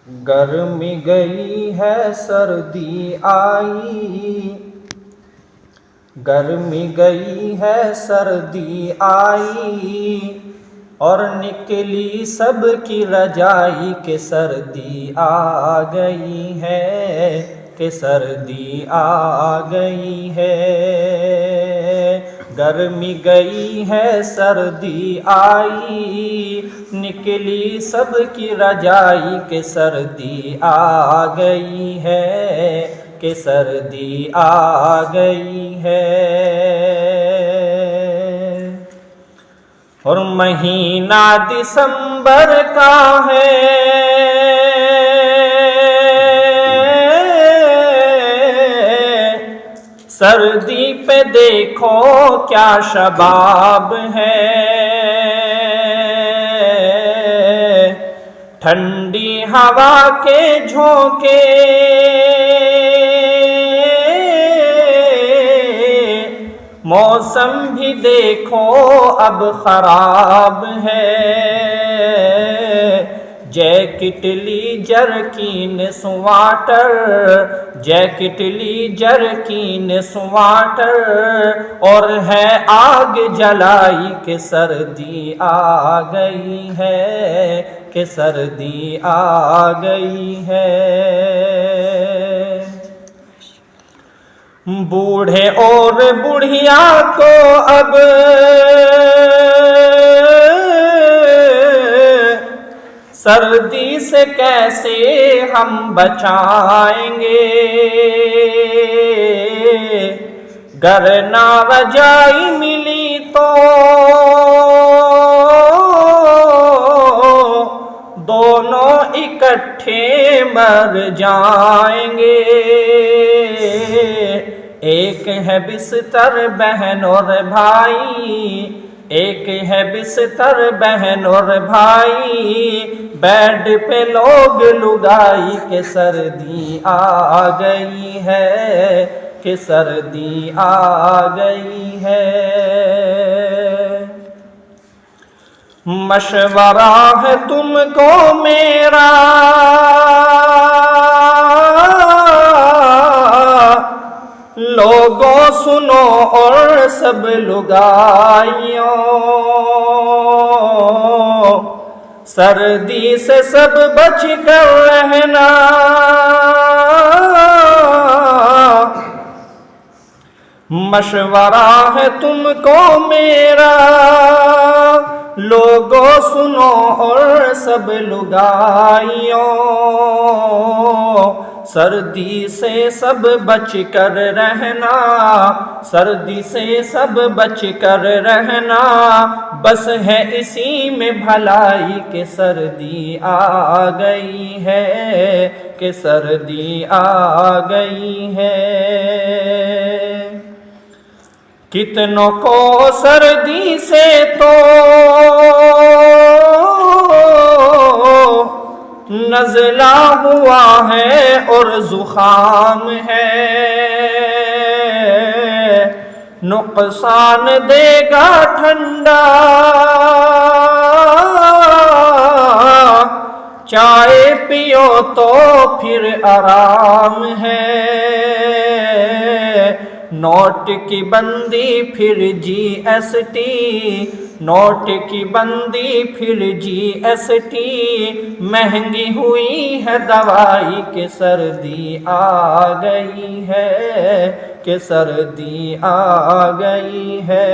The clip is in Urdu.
گرمی گئی ہے سردی آئی، گرمی گئی ہے سردی آئی، اور نکلی سب کی رجائی کہ سردی آ گئی ہے، کہ سردی آ گئی ہے۔ گرمی گئی ہے سردی آئی، نکلی سب کی رجائی کہ سردی آ گئی ہے، کہ سردی آ گئی ہے۔ اور مہینہ دسمبر کا ہے، سردی پہ دیکھو کیا شباب ہے، ٹھنڈی ہوا کے جھونکے موسم بھی دیکھو اب خراب ہے، جیکٹ لی جرکین سواٹر، جیکٹ لی جرکین سواٹر، اور ہے آگ جلائی کہ سردی آ گئی ہے، کہ سردی آ گئی ہے۔ بوڑھے اور بڑھیا کو اب سردی سے کیسے ہم بچائیں گے، گر نہ رجائی ملی تو دونوں اکٹھے مر جائیں گے۔ ایک ہے بستر بہن اور بھائی، ایک ہے بستر بہن اور بھائی، بیڈ پہ لوگ لگائی کہ سردی آ گئی ہے، کہ سردی آ گئی ہے۔ مشورہ ہے تم کو میرا، لوگوں سنو اور سب لگائیوں، سردی سے سب بچ کر رہنا، مشورہ ہے تم کو میرا، لوگوں سنو اور سب لگائیوں، سردی سے سب بچ کر رہنا، سردی سے سب بچ کر رہنا، بس ہے اسی میں بھلائی کہ سردی آ گئی ہے، کہ سردی آ گئی ہے۔ کتنوں کو سردی سے تو نزلہ ہوا ہے اور زخام ہے، نقصان دے گا ٹھنڈا چائے پیو تو پھر آرام ہے، نوٹ کی بندی پھر جی ایس ٹی، نوٹ کی بندی پھر جی ایس ٹی، مہنگی ہوئی ہے دوائی کہ سردی آ گئی ہے، کہ سردی آ گئی ہے۔